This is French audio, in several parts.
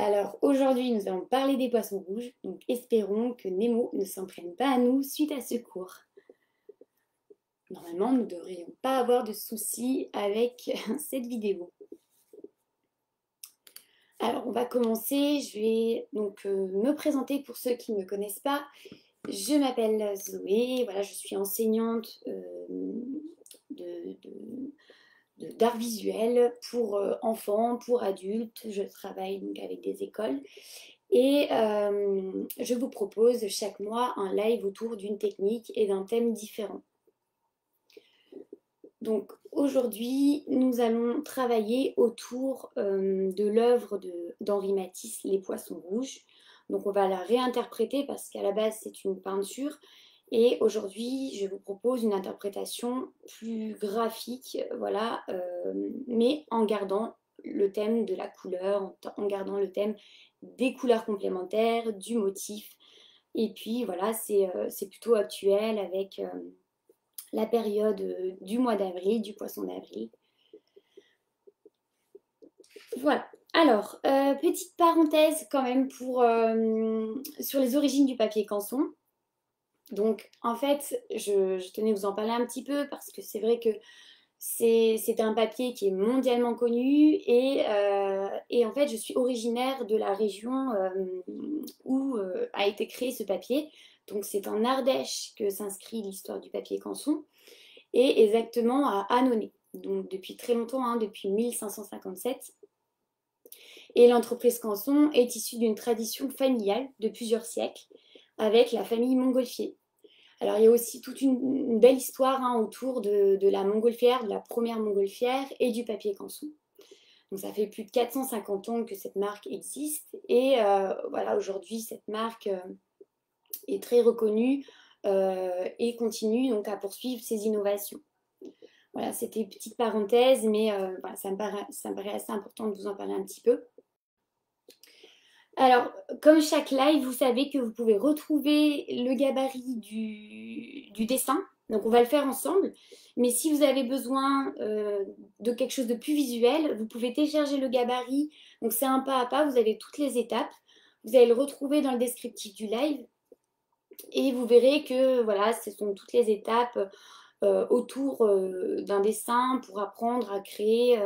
Alors aujourd'hui, nous allons parler des poissons rouges, donc espérons que Nemo ne s'en prenne pas à nous suite à ce cours. Normalement, nous ne devrions pas avoir de soucis avec cette vidéo. Alors, on va commencer. Je vais donc me présenter pour ceux qui ne me connaissent pas. Je m'appelle Zoé, voilà, je suis enseignante d'art visuel pour enfants, pour adultes. Je travaille donc avec des écoles. Et je vous propose chaque mois un live autour d'une technique et d'un thème différent. Donc aujourd'hui, nous allons travailler autour de l'œuvre d'Henri Matisse, Les Poissons Rouges. Donc on va la réinterpréter parce qu'à la base c'est une peinture. Et aujourd'hui, je vous propose une interprétation plus graphique, voilà, mais en gardant le thème de la couleur, en gardant le thème des couleurs complémentaires, du motif. Et puis voilà, c'est plutôt actuel avec la période du mois d'avril, du poisson d'avril. Voilà. Alors, petite parenthèse quand même sur les origines du papier canson. Donc, en fait, je tenais à vous en parler un petit peu parce que c'est vrai que c'est un papier qui est mondialement connu et en fait, je suis originaire de la région où a été créé ce papier. Donc, c'est en Ardèche que s'inscrit l'histoire du papier canson et exactement à Annonay. Donc, depuis très longtemps, hein, depuis 1557. Et l'entreprise Canson est issue d'une tradition familiale de plusieurs siècles avec la famille Montgolfier. Alors, il y a aussi toute une belle histoire hein, autour de la montgolfière, de la première montgolfière et du papier canson. Donc, ça fait plus de 450 ans que cette marque existe. Et voilà, aujourd'hui, cette marque est très reconnue et continue donc à poursuivre ses innovations. Voilà, c'était une petite parenthèse, mais voilà, ça me paraît assez important de vous en parler un petit peu. Alors, comme chaque live, vous savez que vous pouvez retrouver le gabarit du dessin. Donc, on va le faire ensemble. Mais si vous avez besoin de quelque chose de plus visuel, vous pouvez télécharger le gabarit. Donc, c'est un pas à pas. Vous avez toutes les étapes. Vous allez le retrouver dans le descriptif du live. Et vous verrez que voilà, ce sont toutes les étapes autour d'un dessin pour apprendre à créer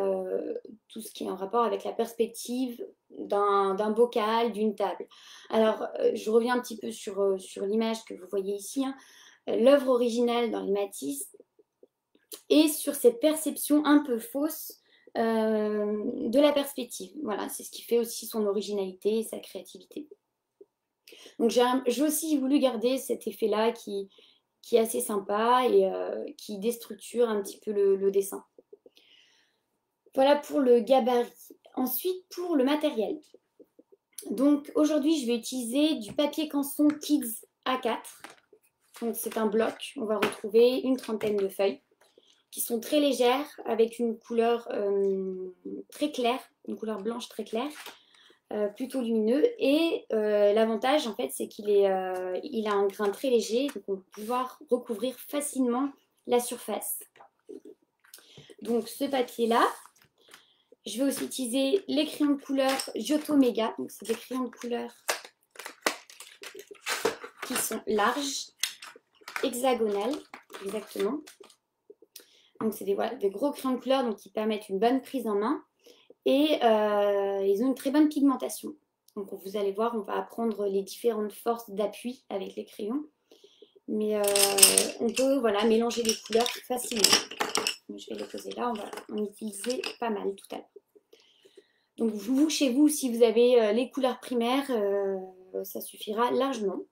tout ce qui est en rapport avec la perspective d'un bocal, d'une table. Alors, je reviens un petit peu sur l'image que vous voyez ici. Hein. L'œuvre originale dans les Matisse et sur cette perception un peu fausse de la perspective. Voilà, c'est ce qui fait aussi son originalité et sa créativité. Donc j'ai aussi voulu garder cet effet-là qui est assez sympa et qui déstructure un petit peu le dessin. Voilà pour le gabarit. Ensuite, pour le matériel. Donc aujourd'hui, je vais utiliser du papier canson Kids A4. Donc c'est un bloc. On va retrouver une trentaine de feuilles qui sont très légères avec une couleur très claire, une couleur blanche très claire. Plutôt lumineux et l'avantage en fait c'est il a un grain très léger donc on va pouvoir recouvrir facilement la surface. Donc ce papier là, je vais aussi utiliser les crayons de couleur Giotto Mega, donc c'est des crayons de couleur qui sont larges, hexagonales exactement. Donc c'est des gros crayons de couleur donc qui permettent une bonne prise en main. Et ils ont une très bonne pigmentation. Donc vous allez voir, on va apprendre les différentes forces d'appui avec les crayons. Mais on peut voilà, mélanger les couleurs facilement. Donc, je vais les poser là, on va en utiliser pas mal tout à l'heure. Donc vous, chez vous, si vous avez les couleurs primaires, ça suffira largement.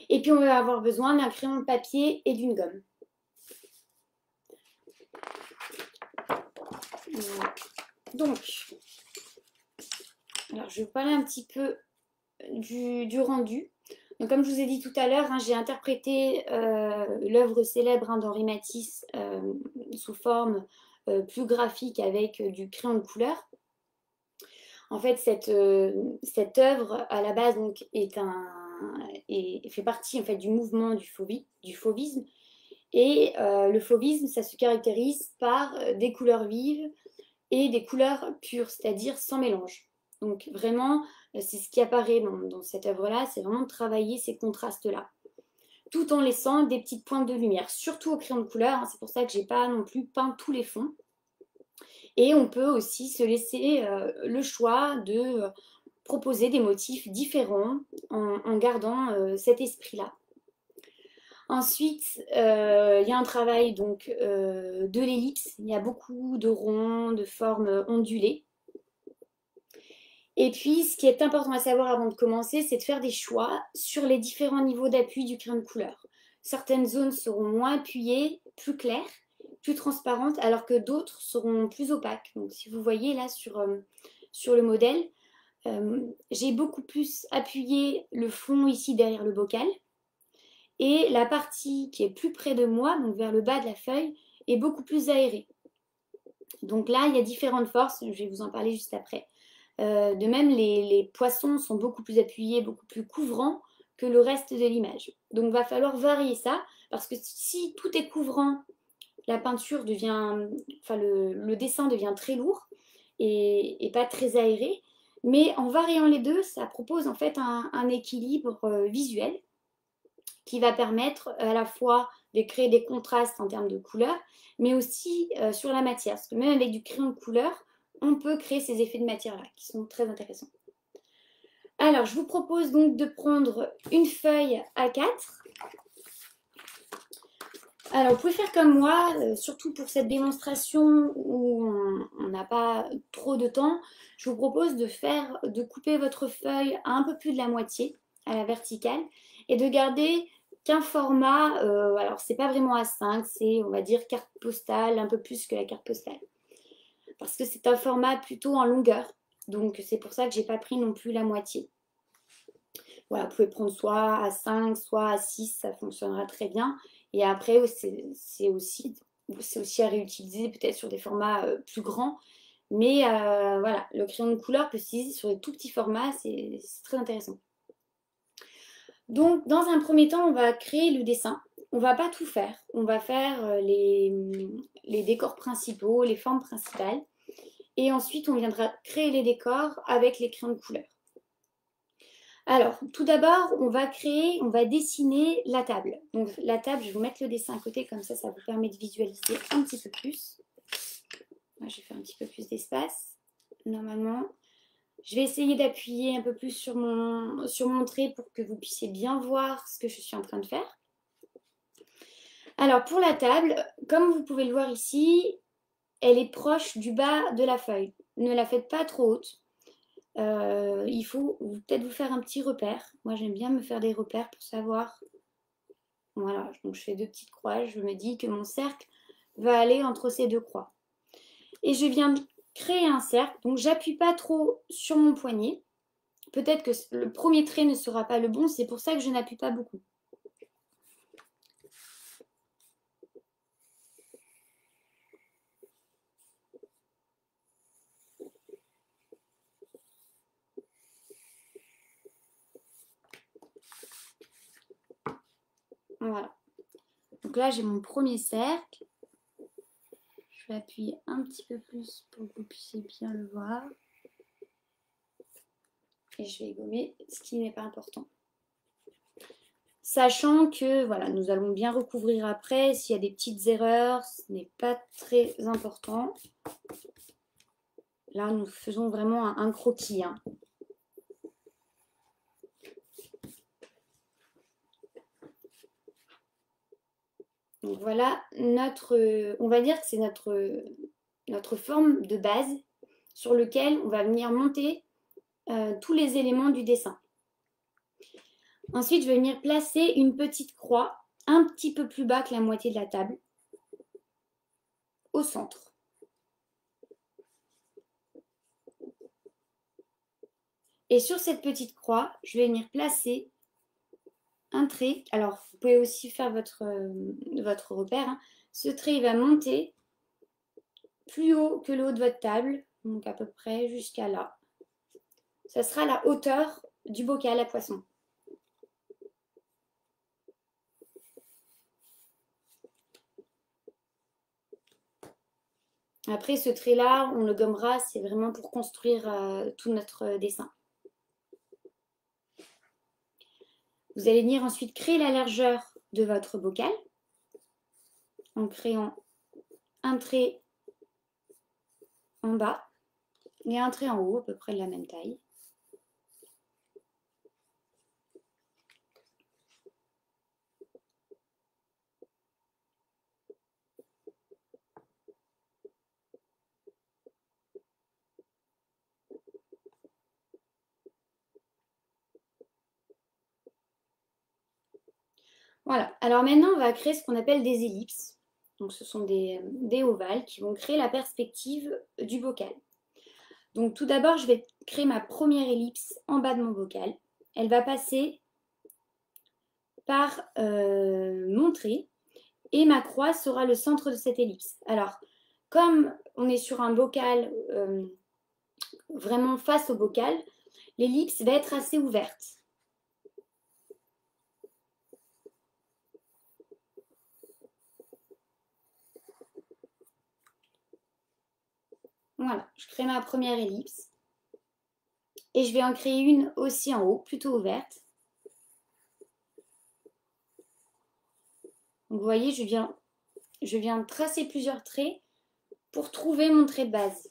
Et puis on va avoir besoin d'un crayon de papier et d'une gomme. Voilà. Donc, alors je vais vous parler un petit peu du rendu. Donc, comme je vous ai dit tout à l'heure, hein, j'ai interprété l'œuvre célèbre hein, d'Henri Matisse sous forme plus graphique avec du crayon de couleur. En fait, cette œuvre à la base donc, fait partie en fait, du mouvement du fauvisme. Et le fauvisme, ça se caractérise par des couleurs vives et des couleurs pures, c'est-à-dire sans mélange. Donc vraiment, c'est ce qui apparaît dans cette œuvre-là, c'est vraiment de travailler ces contrastes-là, tout en laissant des petites pointes de lumière, surtout au crayon de couleur, hein, c'est pour ça que j'ai pas non plus peint tous les fonds. Et on peut aussi se laisser le choix de proposer des motifs différents en gardant cet esprit-là. Ensuite, il y a un travail donc, de l'ellipse. Il y a beaucoup de ronds, de formes ondulées. Et puis, ce qui est important à savoir avant de commencer, c'est de faire des choix sur les différents niveaux d'appui du crayon de couleur. Certaines zones seront moins appuyées, plus claires, plus transparentes, alors que d'autres seront plus opaques. Donc, si vous voyez là sur le modèle, j'ai beaucoup plus appuyé le fond ici derrière le bocal. Et la partie qui est plus près de moi, donc vers le bas de la feuille, est beaucoup plus aérée. Donc là, il y a différentes forces, je vais vous en parler juste après. De même, les poissons sont beaucoup plus appuyés, beaucoup plus couvrants que le reste de l'image. Donc il va falloir varier ça, parce que si tout est couvrant, la peinture devient, enfin le dessin devient très lourd et pas très aéré. Mais en variant les deux, ça propose en fait un équilibre visuel qui va permettre à la fois de créer des contrastes en termes de couleurs, mais aussi sur la matière. Parce que même avec du crayon de couleur, on peut créer ces effets de matière-là, qui sont très intéressants. Alors, je vous propose donc de prendre une feuille A4. Alors, vous pouvez faire comme moi, surtout pour cette démonstration où on n'a pas trop de temps. Je vous propose de couper votre feuille à un peu plus de la moitié, à la verticale, et de garder qu'un format, alors c'est pas vraiment A5, c'est on va dire carte postale, un peu plus que la carte postale. Parce que c'est un format plutôt en longueur, donc c'est pour ça que j'ai pas pris non plus la moitié. Voilà, vous pouvez prendre soit A5, soit A6, ça fonctionnera très bien. Et après, c'est aussi à réutiliser peut-être sur des formats plus grands. Mais voilà, le crayon de couleur peut s'utiliser sur des tout petits formats, c'est très intéressant. Donc, dans un premier temps, on va créer le dessin. On ne va pas tout faire. On va faire les décors principaux, les formes principales. Et ensuite, on viendra créer les décors avec les crayons de couleur. Alors, tout d'abord, on va dessiner la table. Donc, la table, je vais vous mettre le dessin à côté, comme ça vous permet de visualiser un petit peu plus. Moi, je vais faire un petit peu plus d'espace. Normalement, je vais essayer d'appuyer un peu plus sur mon trait pour que vous puissiez bien voir ce que je suis en train de faire. Alors, pour la table, comme vous pouvez le voir ici, elle est proche du bas de la feuille. Ne la faites pas trop haute. Il faut peut-être vous faire un petit repère. Moi, j'aime bien me faire des repères pour savoir. Voilà, donc je fais deux petites croix. Je me dis que mon cercle va aller entre ces deux croix. Et je viens de créer un cercle. Donc, j'appuie pas trop sur mon poignet. Peut-être que le premier trait ne sera pas le bon. C'est pour ça que je n'appuie pas beaucoup. Voilà. Donc là, j'ai mon premier cercle. Je vais appuyer un petit peu plus pour que vous puissiez bien le voir. Et je vais gommer ce qui n'est pas important. Sachant que voilà, nous allons bien recouvrir après. S'il y a des petites erreurs, ce n'est pas très important. Là, nous faisons vraiment un croquis. Hein. Donc voilà, on va dire que c'est notre forme de base sur lequel on va venir monter tous les éléments du dessin. Ensuite, je vais venir placer une petite croix un petit peu plus bas que la moitié de la table, au centre. Et sur cette petite croix, je vais venir placer un trait. Alors, vous pouvez aussi faire votre repère. Hein. Ce trait, il va monter plus haut que le haut de votre table, donc à peu près jusqu'à là. Ça sera la hauteur du bocal à poisson. Après, ce trait-là, on le gommera, c'est vraiment pour construire tout notre dessin. Vous allez venir ensuite créer la largeur de votre bocal en créant un trait en bas et un trait en haut, à peu près de la même taille. Voilà, alors maintenant on va créer ce qu'on appelle des ellipses. Donc ce sont des ovales qui vont créer la perspective du bocal. Donc tout d'abord je vais créer ma première ellipse en bas de mon bocal. Elle va passer par mon trait et ma croix sera le centre de cette ellipse. Alors comme on est sur un bocal vraiment face au bocal, l'ellipse va être assez ouverte. Voilà, je crée ma première ellipse. Et je vais en créer une aussi en haut, plutôt ouverte. Donc vous voyez, je viens tracer plusieurs traits pour trouver mon trait de base.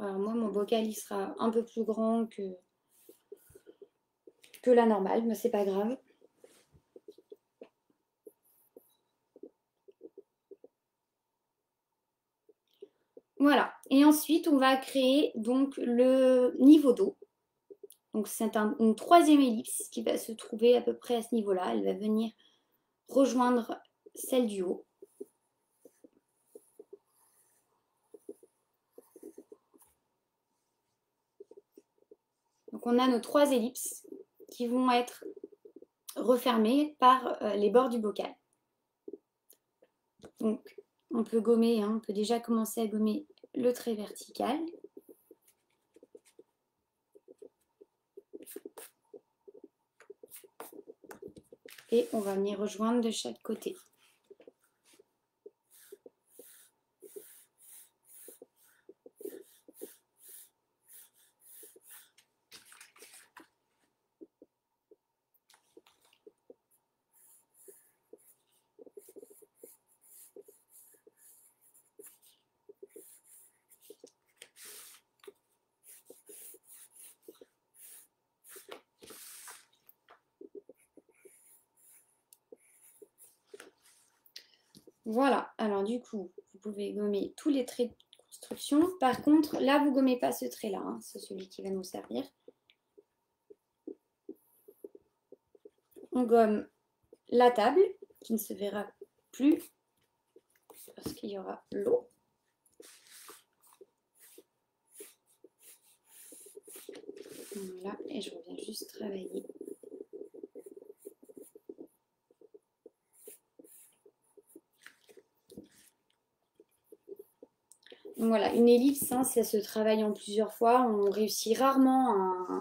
Alors moi, mon bocal, il sera un peu plus grand que la normale, mais c'est pas grave. Voilà. Et ensuite, on va créer donc le niveau d'eau. Donc c'est une troisième ellipse qui va se trouver à peu près à ce niveau-là. Elle va venir rejoindre celle du haut. Donc on a nos trois ellipses qui vont être refermées par les bords du bocal. Donc on peut gommer, hein, on peut déjà commencer à gommer le trait vertical. Et on va venir rejoindre de chaque côté. Voilà, alors du coup, vous pouvez gommer tous les traits de construction. Par contre, là, vous ne gommez pas ce trait-là, hein, c'est celui qui va nous servir. On gomme la table, qui ne se verra plus, parce qu'il y aura l'eau. Voilà, et je reviens juste travailler. Donc voilà, une ellipse, hein, ça se travaille en plusieurs fois. On réussit rarement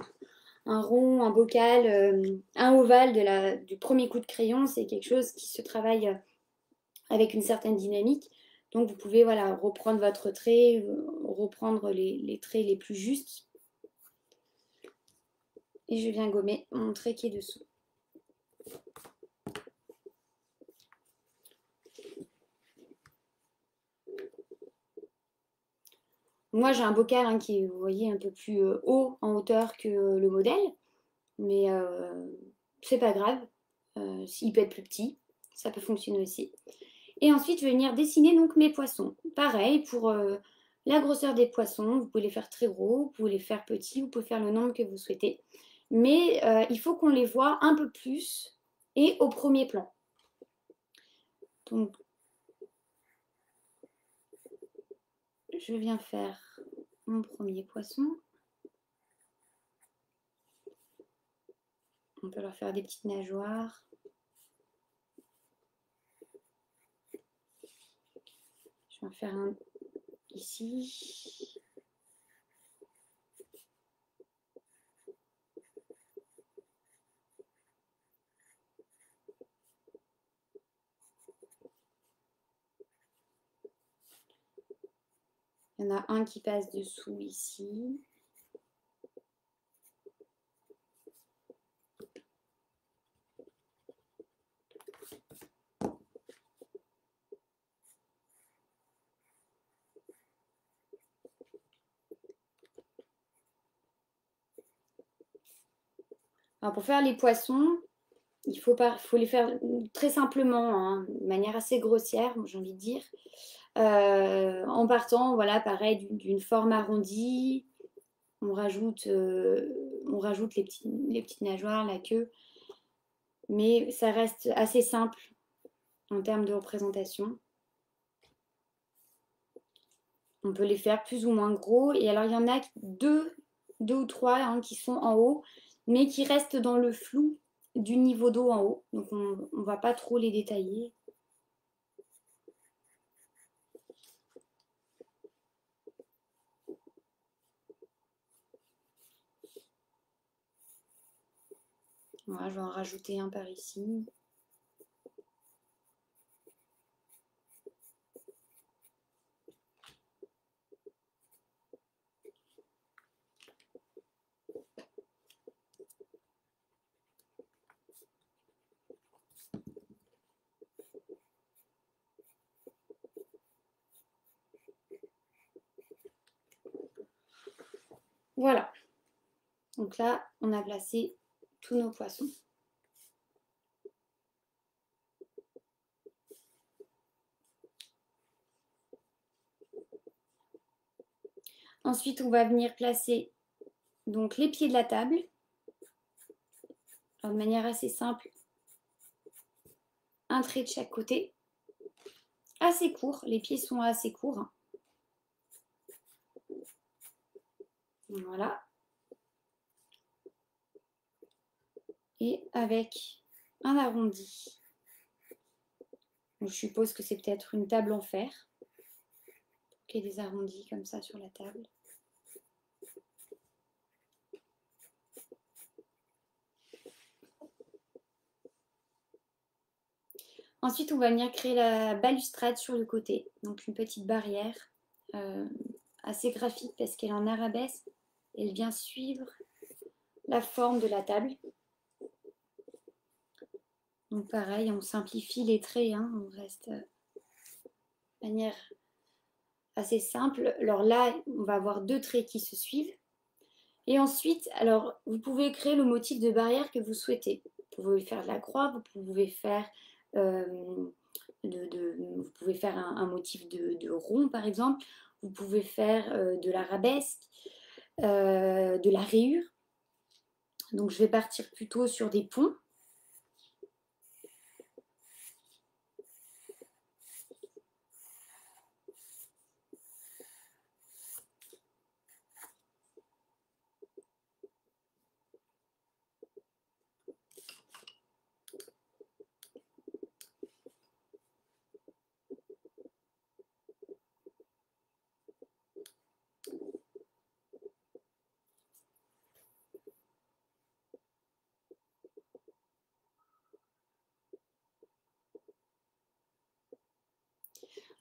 un rond, un bocal, un ovale du premier coup de crayon. C'est quelque chose qui se travaille avec une certaine dynamique. Donc vous pouvez voilà, reprendre votre trait, reprendre les traits les plus justes. Et je viens gommer mon trait qui est dessous. Moi j'ai un bocal hein, qui est, vous voyez, un peu plus haut en hauteur que le modèle. Mais c'est pas grave. Il peut être plus petit. Ça peut fonctionner aussi. Et ensuite, je vais venir dessiner donc mes poissons. Pareil, pour la grosseur des poissons, vous pouvez les faire très gros, vous pouvez les faire petits, vous pouvez faire le nombre que vous souhaitez. Mais il faut qu'on les voit un peu plus et au premier plan. Donc, je viens faire mon premier poisson. On peut leur faire des petites nageoires. Je vais en faire un ici. Il y en a un qui passe dessous ici. Alors pour faire les poissons, il faut les faire très simplement, hein, de manière assez grossière, j'ai envie de dire. En partant, voilà, pareil, d'une forme arrondie. On rajoute les petites nageoires, la queue. Mais ça reste assez simple en termes de représentation. On peut les faire plus ou moins gros. Et alors, il y en a deux ou trois hein, qui sont en haut, mais qui restent dans le flou du niveau d'eau en haut. Donc, on ne va pas trop les détailler. Voilà, je vais en rajouter un par ici. Voilà. Donc là, on a placé tous nos poissons. Ensuite, on va venir placer donc les pieds de la table. Alors, de manière assez simple, un trait de chaque côté. Assez court, les pieds sont assez courts. Voilà. Et avec un arrondi. Donc, je suppose que c'est peut-être une table en fer. Qu'il y ait des arrondis comme ça sur la table. Ensuite, on va venir créer la balustrade sur le côté. Donc une petite barrière assez graphique parce qu'elle est en arabesque. Elle vient suivre la forme de la table. Donc pareil, on simplifie les traits. Hein, on reste de manière assez simple. Alors là, on va avoir deux traits qui se suivent. Et ensuite, alors, vous pouvez créer le motif de barrière que vous souhaitez. Vous pouvez faire de la croix, vous pouvez faire, vous pouvez faire un motif de rond, par exemple. Vous pouvez faire de l'arabesque, de la rayure. Donc, je vais partir plutôt sur des ponts.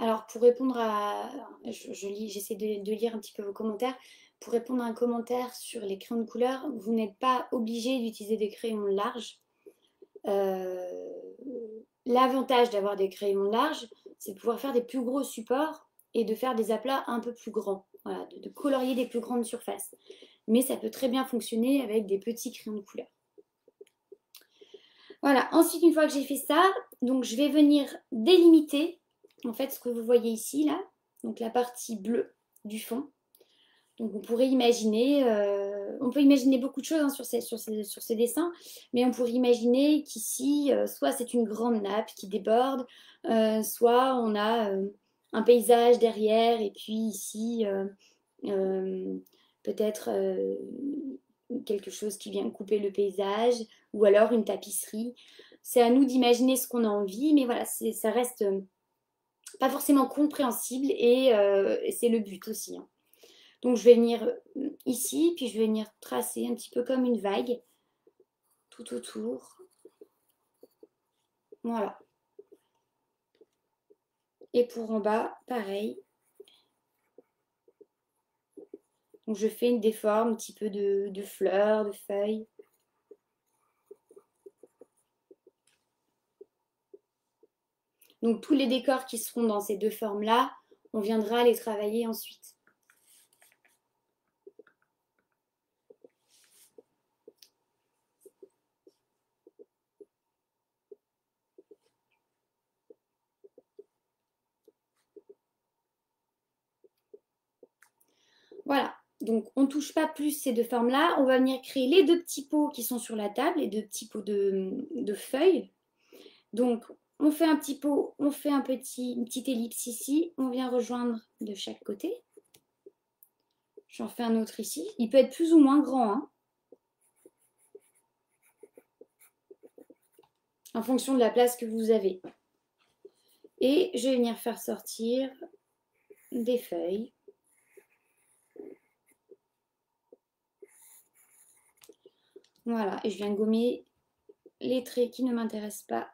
Alors, pour répondre à... j'essaie de lire un petit peu vos commentaires. Pour répondre à un commentaire sur les crayons de couleur, vous n'êtes pas obligé d'utiliser des crayons larges. L'avantage d'avoir des crayons larges, c'est de pouvoir faire des plus gros supports et de faire des aplats un peu plus grands. Voilà, de colorier des plus grandes surfaces. Mais ça peut très bien fonctionner avec des petits crayons de couleur. Voilà, ensuite, une fois que j'ai fait ça, donc je vais venir délimiter en fait ce que vous voyez ici, là, donc la partie bleue du fond. Donc on pourrait imaginer, on peut imaginer beaucoup de choses hein, sur ces dessins, mais on pourrait imaginer qu'ici, soit c'est une grande nappe qui déborde, soit on a un paysage derrière, et puis ici, peut-être quelque chose qui vient couper le paysage, ou alors une tapisserie. C'est à nous d'imaginer ce qu'on a envie, mais voilà, ça reste pas forcément compréhensible, et c'est le but aussi. Hein. Donc je vais venir ici, puis je vais venir tracer un petit peu comme une vague tout autour. Voilà. Et pour en bas, pareil. Donc je fais des formes, un petit peu de fleurs, de feuilles. Donc tous les décors qui seront dans ces deux formes-là, on viendra les travailler ensuite. Voilà, donc on ne touche pas plus ces deux formes-là. On va venir créer les deux petits pots qui sont sur la table, les deux petits pots de feuilles. Donc on fait un petit pot, on fait une petite ellipse ici, on vient rejoindre de chaque côté. J'en fais un autre ici. Il peut être plus ou moins grand, hein, en fonction de la place que vous avez. Et je vais venir faire sortir des feuilles. Voilà, et je viens gommer les traits qui ne m'intéressent pas.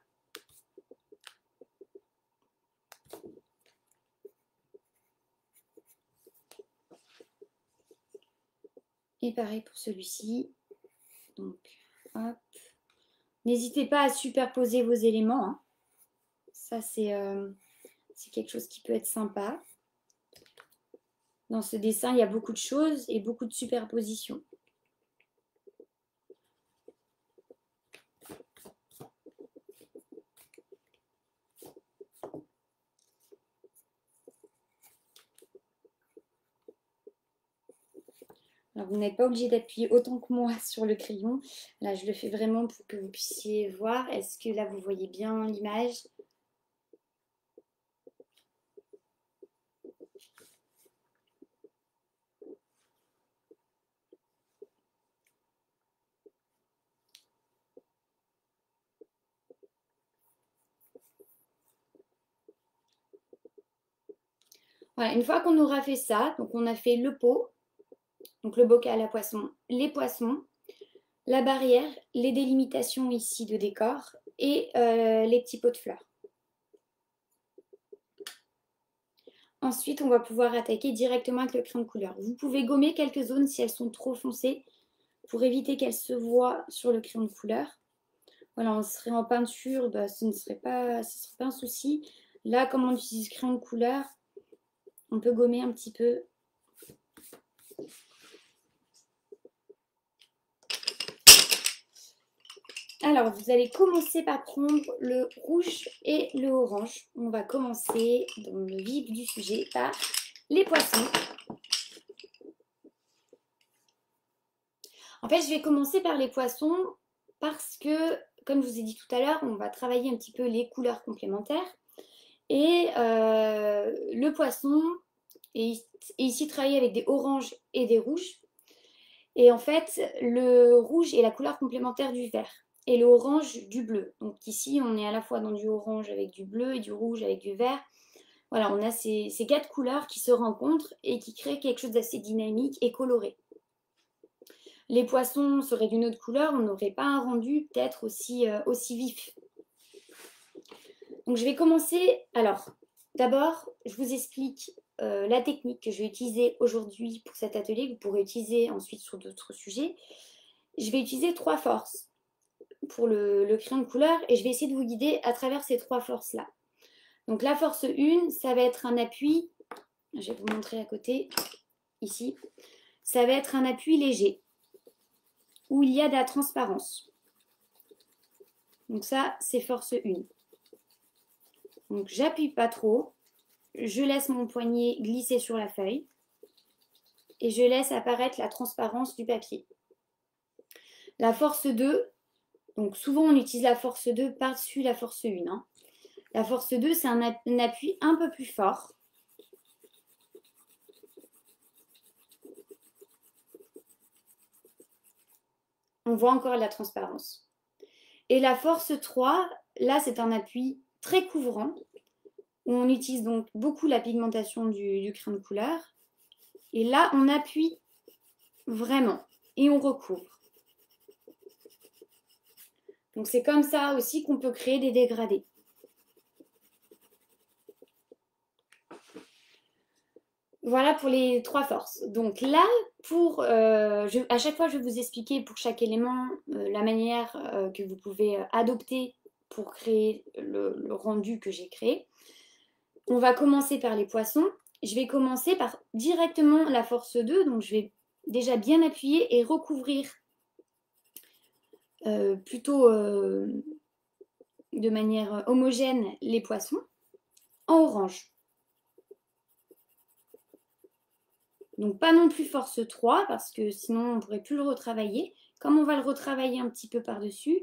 Et pareil pour celui-ci. Donc, hop. N'hésitez pas à superposer vos éléments, hein. Ça, c'est quelque chose qui peut être sympa. Dans ce dessin, il y a beaucoup de choses et beaucoup de superpositions. Alors, vous n'êtes pas obligé d'appuyer autant que moi sur le crayon. Là, je le fais vraiment pour que vous puissiez voir. Est-ce que là, vous voyez bien l'image ? Voilà, une fois qu'on aura fait ça, donc on a fait le pot, donc le bocal à poissons, les poissons, la barrière, les délimitations ici de décor et les petits pots de fleurs. Ensuite, on va pouvoir attaquer directement avec le crayon de couleur. Vous pouvez gommer quelques zones si elles sont trop foncées pour éviter qu'elles se voient sur le crayon de couleur. Voilà, on serait en peinture, bah, ce ne serait pas un souci. Là, comme on utilise crayon de couleur, on peut gommer un petit peu. Alors, vous allez commencer par prendre le rouge et le orange. On va commencer dans le vif du sujet par les poissons. En fait, je vais commencer par les poissons parce que, comme je vous ai dit tout à l'heure, on va travailler un petit peu les couleurs complémentaires. Et le poisson est ici travaillé avec des oranges et des rouges. Et en fait, le rouge est la couleur complémentaire du vert et le orange du bleu. Donc ici, on est à la fois dans du orange avec du bleu et du rouge avec du vert. Voilà, on a ces quatre couleurs qui se rencontrent et qui créent quelque chose d'assez dynamique et coloré. Les poissons seraient d'une autre couleur, on n'aurait pas un rendu peut-être aussi vif. Donc je vais commencer. Alors, d'abord, je vous explique la technique que je vais utiliser aujourd'hui pour cet atelier, que vous pourrez utiliser ensuite sur d'autres sujets. Je vais utiliser 3 forces pour le crayon de couleur et je vais essayer de vous guider à travers ces 3 forces-là. Donc la force 1, ça va être un appui, je vais vous montrer à côté, ici, ça va être un appui léger, où il y a de la transparence. Donc ça, c'est force 1. Donc j'appuie pas trop, je laisse mon poignet glisser sur la feuille et je laisse apparaître la transparence du papier. La force 2, donc souvent on utilise la force 2 par-dessus la force 1. Hein. La force 2, c'est un appui un peu plus fort. On voit encore la transparence. Et la force 3, là c'est un appui très couvrant, où on utilise donc beaucoup la pigmentation du crayon de couleur. Et là, on appuie vraiment et on recouvre. Donc c'est comme ça aussi qu'on peut créer des dégradés. Voilà pour les trois forces. Donc là, à chaque fois, je vais vous expliquer pour chaque élément la manière que vous pouvez adopter pour créer le rendu que j'ai créé. On va commencer par les poissons. Je vais commencer par directement la force 2. Donc je vais déjà bien appuyer et recouvrir plutôt de manière homogène les poissons en orange. Donc pas non plus force 3 parce que sinon on ne pourrait plus le retravailler. Comme on va le retravailler un petit peu par-dessus,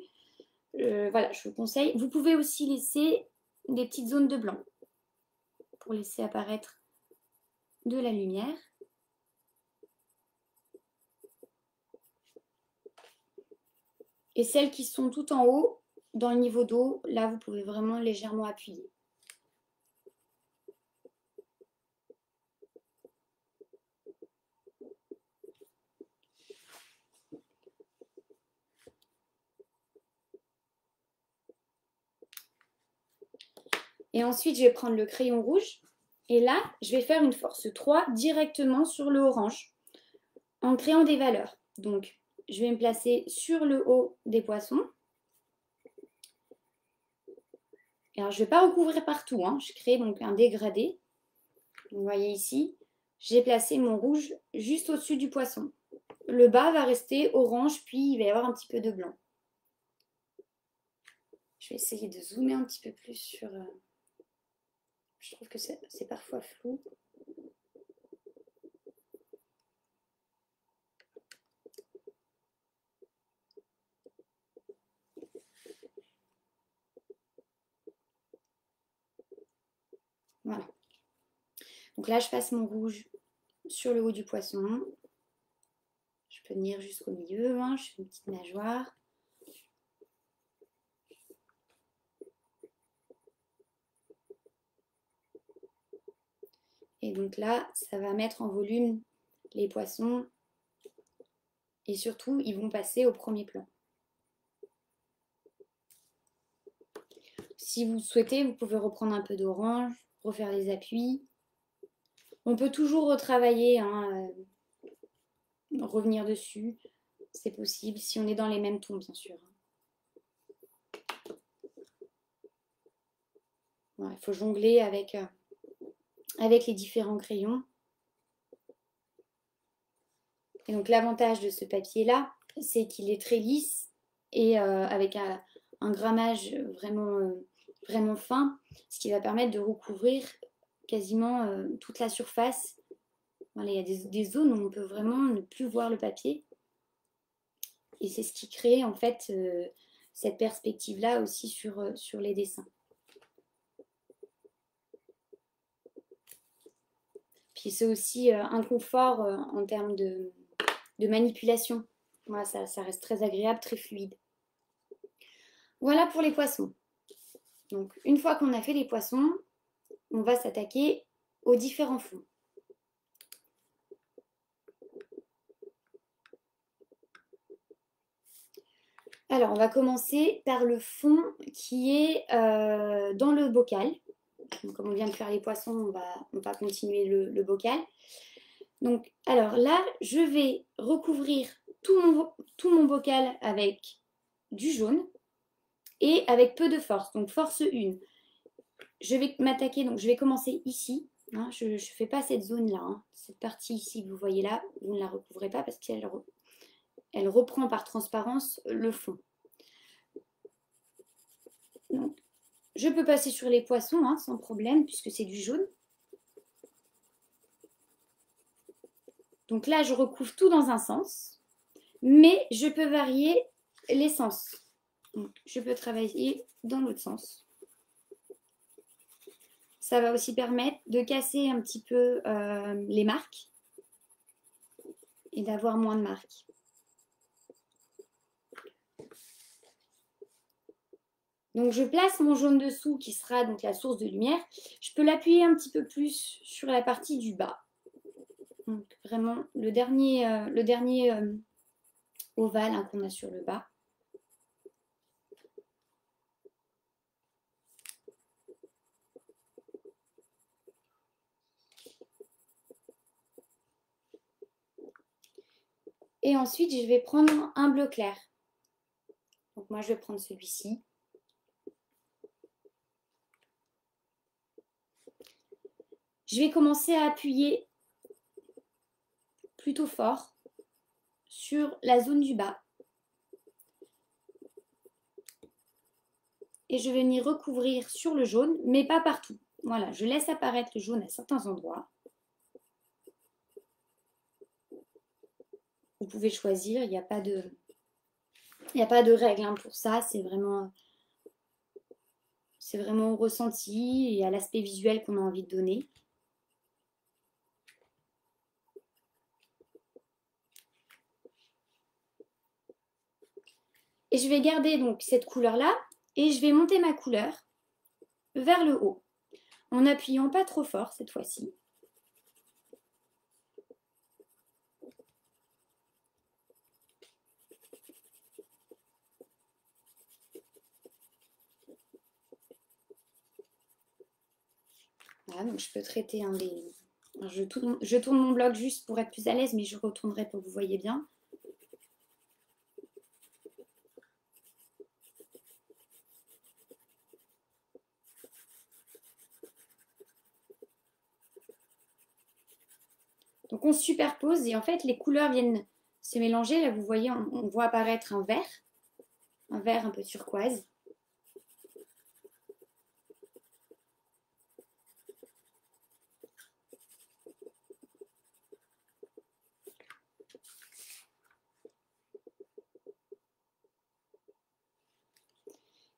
voilà, je vous conseille. Vous pouvez aussi laisser des petites zones de blanc pour laisser apparaître de la lumière. Et celles qui sont tout en haut, dans le niveau d'eau, là vous pouvez vraiment légèrement appuyer. Et ensuite, je vais prendre le crayon rouge. Et là, je vais faire une force 3 directement sur le orange en créant des valeurs. Donc, je vais me placer sur le haut des poissons. Alors, je ne vais pas recouvrir partout. Hein. Je crée donc un dégradé. Vous voyez ici, j'ai placé mon rouge juste au-dessus du poisson. Le bas va rester orange, puis il va y avoir un petit peu de blanc. Je vais essayer de zoomer un petit peu plus sur... Je trouve que c'est parfois flou. Voilà. Donc là, je passe mon rouge sur le haut du poisson. Je peux venir jusqu'au milieu. Hein. Je fais une petite nageoire. Et donc là, ça va mettre en volume les poissons. Et surtout, ils vont passer au premier plan. Si vous souhaitez, vous pouvez reprendre un peu d'orange, refaire les appuis. On peut toujours retravailler, hein, revenir dessus. C'est possible, si on est dans les mêmes tons, bien sûr. Voilà, il faut jongler avec les différents crayons. Et donc l'avantage de ce papier-là, c'est qu'il est très lisse et avec un grammage vraiment fin, ce qui va permettre de recouvrir quasiment toute la surface. Voilà, il y a des zones où on peut vraiment ne plus voir le papier. Et c'est ce qui crée en fait cette perspective-là aussi sur les dessins. Puis c'est aussi un confort en termes de manipulation. Voilà, ça reste très agréable, très fluide. Voilà pour les poissons. Donc une fois qu'on a fait les poissons, on va s'attaquer aux différents fonds. Alors on va commencer par le fond qui est dans le bocal. Donc, comme on vient de faire les poissons, on va continuer le bocal. Donc, alors là, je vais recouvrir tout mon bocal avec du jaune et avec peu de force, donc force 1. Je vais m'attaquer, donc je vais commencer ici. Hein, je ne fais pas cette zone-là, hein, cette partie ici que vous voyez là, vous ne la recouvrez pas parce qu'elle reprend par transparence le fond. Donc, je peux passer sur les poissons hein, sans problème puisque c'est du jaune. Donc là, je recouvre tout dans un sens, mais je peux varier les sens. Donc, je peux travailler dans l'autre sens. Ça va aussi permettre de casser un petit peu les marques et d'avoir moins de marques. Donc je place mon jaune dessous qui sera donc la source de lumière. Je peux l'appuyer un petit peu plus sur la partie du bas. Donc vraiment le dernier ovale hein, qu'on a sur le bas. Et ensuite, je vais prendre un bleu clair. Donc moi, je vais prendre celui-ci. Je vais commencer à appuyer plutôt fort sur la zone du bas. Et je vais venir recouvrir sur le jaune, mais pas partout. Voilà, je laisse apparaître le jaune à certains endroits. Vous pouvez choisir, il n'y a pas de règle hein, pour ça, c'est vraiment au ressenti et à l'aspect visuel qu'on a envie de donner. Et je vais garder donc cette couleur-là et je vais monter ma couleur vers le haut en appuyant pas trop fort cette fois-ci. Voilà, donc je peux traiter un des... Alors je tourne mon bloc juste pour être plus à l'aise, mais je retournerai pour que vous voyez bien. Donc on superpose et en fait les couleurs viennent se mélanger. Là vous voyez, on voit apparaître un vert un peu turquoise.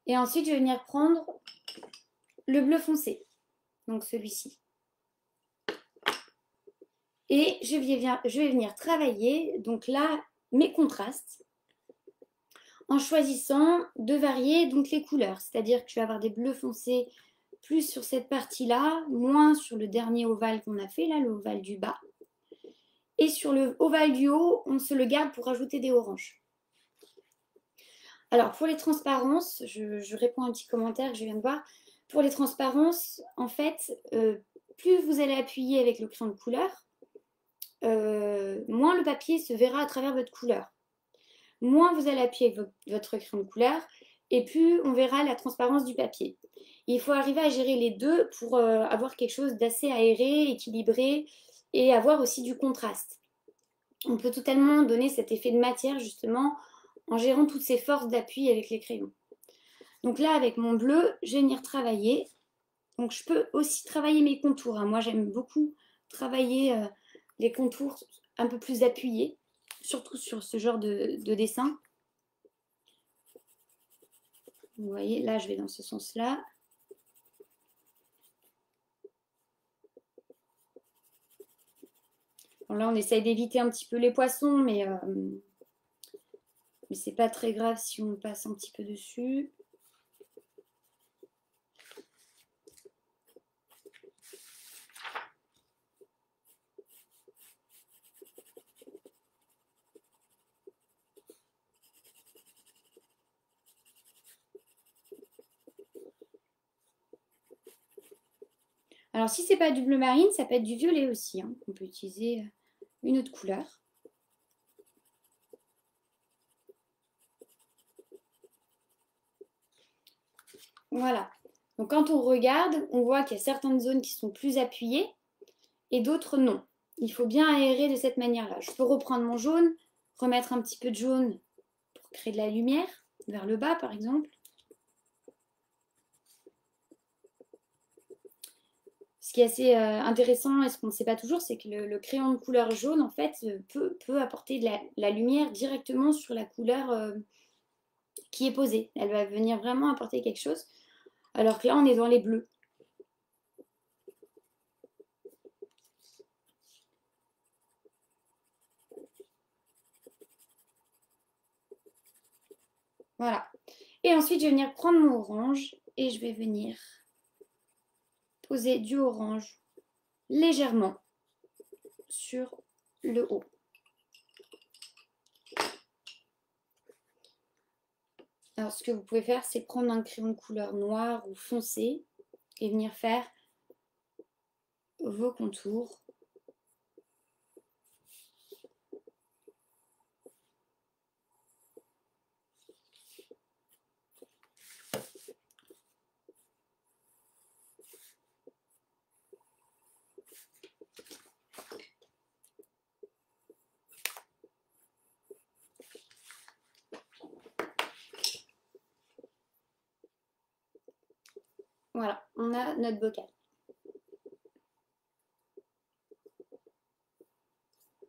Et ensuite je vais venir prendre le bleu foncé, donc celui-ci. Et je vais venir travailler donc là mes contrastes en choisissant de varier donc les couleurs. C'est-à-dire que je vais avoir des bleus foncés plus sur cette partie-là, moins sur le dernier ovale qu'on a fait, là, le ovale du bas. Et sur le ovale du haut, on se le garde pour rajouter des oranges. Alors, pour les transparences, je réponds à un petit commentaire que je viens de voir. Pour les transparences, en fait, plus vous allez appuyer avec le crayon de couleur, moins le papier se verra à travers votre couleur. Moins vous allez appuyer avec votre crayon de couleur, et plus on verra la transparence du papier. Il faut arriver à gérer les deux pour avoir quelque chose d'assez aéré, équilibré, et avoir aussi du contraste. On peut totalement donner cet effet de matière justement en gérant toutes ces forces d'appui avec les crayons. Donc là, avec mon bleu, je vais venir travailler. Donc je peux aussi travailler mes contours. Hein. Moi, j'aime beaucoup travailler les contours un peu plus appuyés, surtout sur ce genre de dessin. Vous voyez, là, je vais dans ce sens-là. Bon, là, on essaye d'éviter un petit peu les poissons, mais c'est pas très grave si on passe un petit peu dessus. Alors, si c'est pas du bleu marine, ça peut être du violet aussi. Hein. On peut utiliser une autre couleur. Voilà. Donc, quand on regarde, on voit qu'il y a certaines zones qui sont plus appuyées et d'autres non. Il faut bien aérer de cette manière-là. Je peux reprendre mon jaune, remettre un petit peu de jaune pour créer de la lumière, vers le bas par exemple. Ce qui est assez intéressant et ce qu'on ne sait pas toujours, c'est que le crayon de couleur jaune, en fait, peut apporter de la lumière directement sur la couleur qui est posée. Elle va venir vraiment apporter quelque chose, alors que là, on est dans les bleus. Voilà. Et ensuite, je vais venir prendre mon orange et je vais venir poser du orange légèrement sur le haut. Alors, ce que vous pouvez faire, c'est prendre un crayon de couleur noire ou foncé et venir faire vos contours. Voilà, on a notre bocal.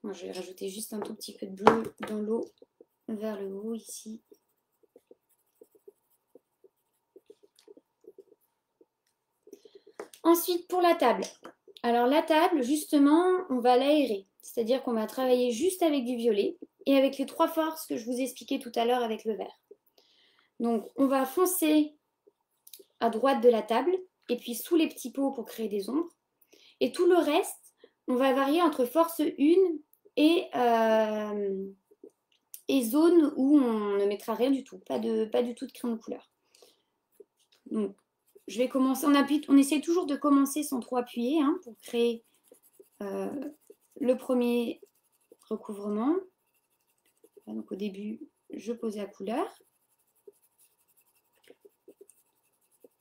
Moi, je vais rajouter juste un tout petit peu de bleu dans l'eau vers le haut ici. Ensuite, pour la table. Alors la table, justement, on va l'aérer. C'est-à-dire qu'on va travailler juste avec du violet et avec les 3 forces que je vous ai expliquées tout à l'heure avec le vert. Donc, on va foncer à droite de la table et puis sous les petits pots pour créer des ombres. Et tout le reste, on va varier entre force 1 et zone où on ne mettra rien du tout. Pas du tout de crayon de couleur. Donc, je vais commencer. On essaie toujours de commencer sans trop appuyer hein, pour créer le premier recouvrement. Donc, au début, je pose la couleur.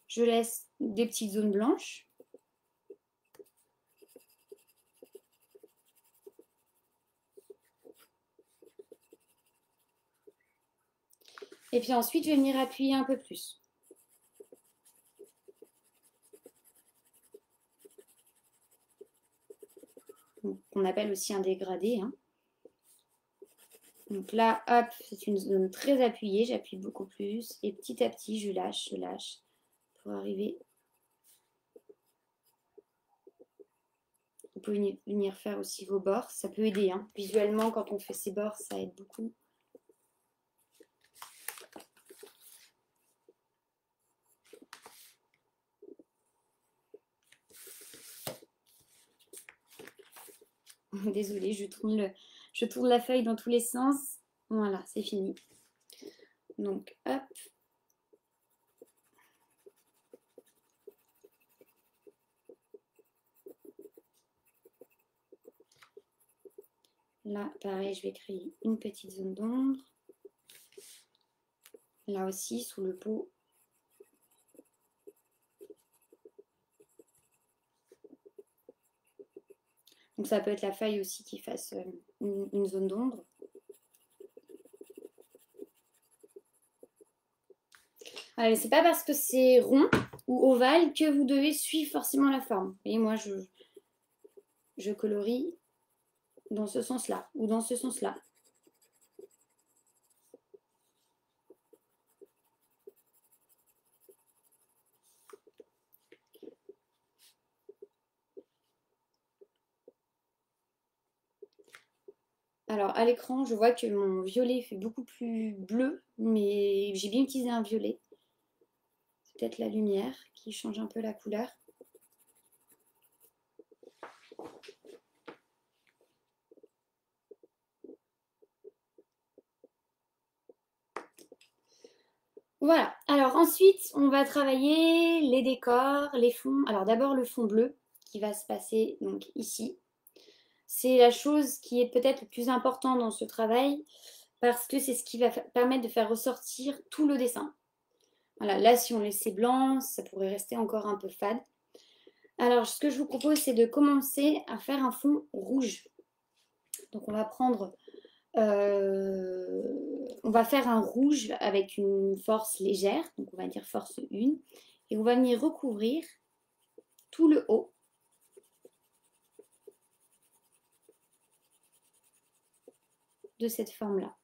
Je laisse des petites zones blanches. Et puis ensuite, je vais venir appuyer un peu plus. On appelle aussi un dégradé. Hein. Donc là, hop, c'est une zone très appuyée. J'appuie beaucoup plus. Et petit à petit, je lâche pour arriver. Vous pouvez venir faire aussi vos bords. Ça peut aider. Hein. Visuellement, quand on fait ses bords, ça aide beaucoup. Désolée, je tourne la feuille dans tous les sens. Voilà, c'est fini. Donc, hop. Là, pareil, je vais créer une petite zone d'ombre. Là aussi, sous le pot. Donc, ça peut être la feuille aussi qui fasse une zone d'ombre. C'est pas parce que c'est rond ou ovale que vous devez suivre forcément la forme. Et moi, je colorie dans ce sens-là ou dans ce sens-là. Alors, à l'écran, je vois que mon violet fait beaucoup plus bleu, mais j'ai bien utilisé un violet. C'est peut-être la lumière qui change un peu la couleur. Voilà. Alors ensuite, on va travailler les décors, les fonds. Alors d'abord le fond bleu qui va se passer donc ici. C'est la chose qui est peut-être le plus important dans ce travail parce que c'est ce qui va permettre de faire ressortir tout le dessin. Voilà, là si on laissait blanc, ça pourrait rester encore un peu fade. Alors ce que je vous propose, c'est de commencer à faire un fond rouge. Donc on va prendre, on va faire un rouge avec une force légère, donc on va dire force 1, et on va venir recouvrir tout le haut. De cette forme-là.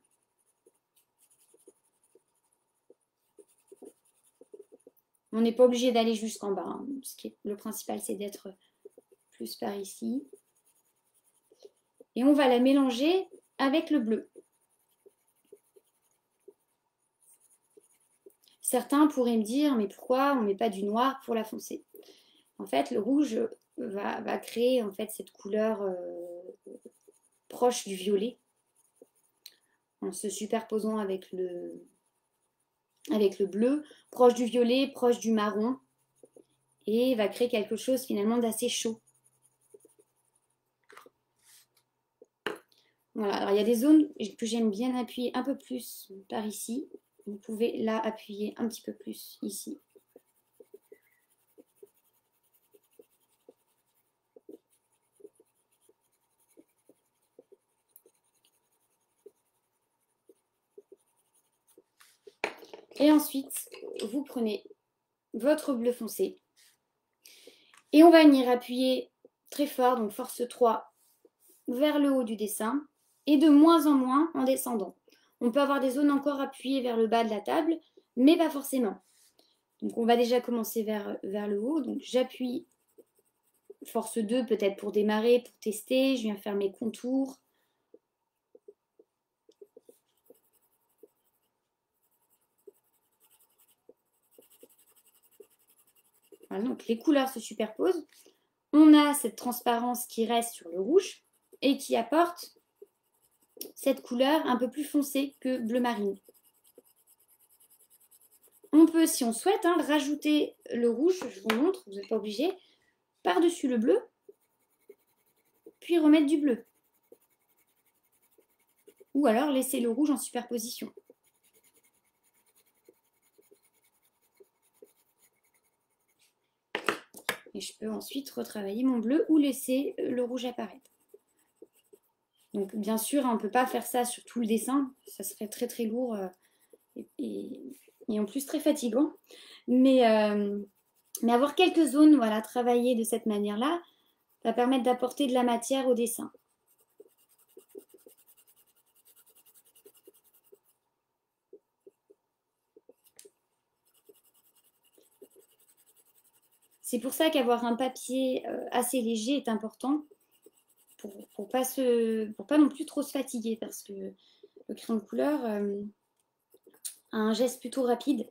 On n'est pas obligé d'aller jusqu'en bas. Hein. Le principal, c'est d'être plus par ici. Et on va la mélanger avec le bleu. Certains pourraient me dire, mais pourquoi on ne met pas du noir pour la foncer? En fait, le rouge va créer en fait cette couleur proche du violet en se superposant avec le bleu, proche du violet, proche du marron, et va créer quelque chose finalement d'assez chaud. Voilà, alors il y a des zones que j'aime bien appuyer un peu plus par ici. Vous pouvez là appuyer un petit peu plus ici. Et ensuite, vous prenez votre bleu foncé Et on va venir appuyer très fort, donc force 3, vers le haut du dessin et de moins en moins en descendant. On peut avoir des zones encore appuyées vers le bas de la table, mais pas forcément. Donc on va déjà commencer vers le haut. Donc j'appuie force 2 peut-être pour démarrer, pour tester. Je viens faire mes contours. Voilà, donc les couleurs se superposent. On a cette transparence qui reste sur le rouge et qui apporte cette couleur un peu plus foncée que bleu marine. On peut, si on souhaite, rajouter le rouge, je vous montre, vous n'êtes pas obligé, par-dessus le bleu, puis remettre du bleu. Ou alors laisser le rouge en superposition. Et je peux ensuite retravailler mon bleu ou laisser le rouge apparaître. Donc bien sûr, on ne peut pas faire ça sur tout le dessin, ça serait très très lourd et en plus très fatigant. Mais avoir quelques zones, voilà, travaillées de cette manière-là, va permettre d'apporter de la matière au dessin. C'est pour ça qu'avoir un papier assez léger est important pour pas non plus trop se fatiguer parce que le crayon de couleur a un geste plutôt rapide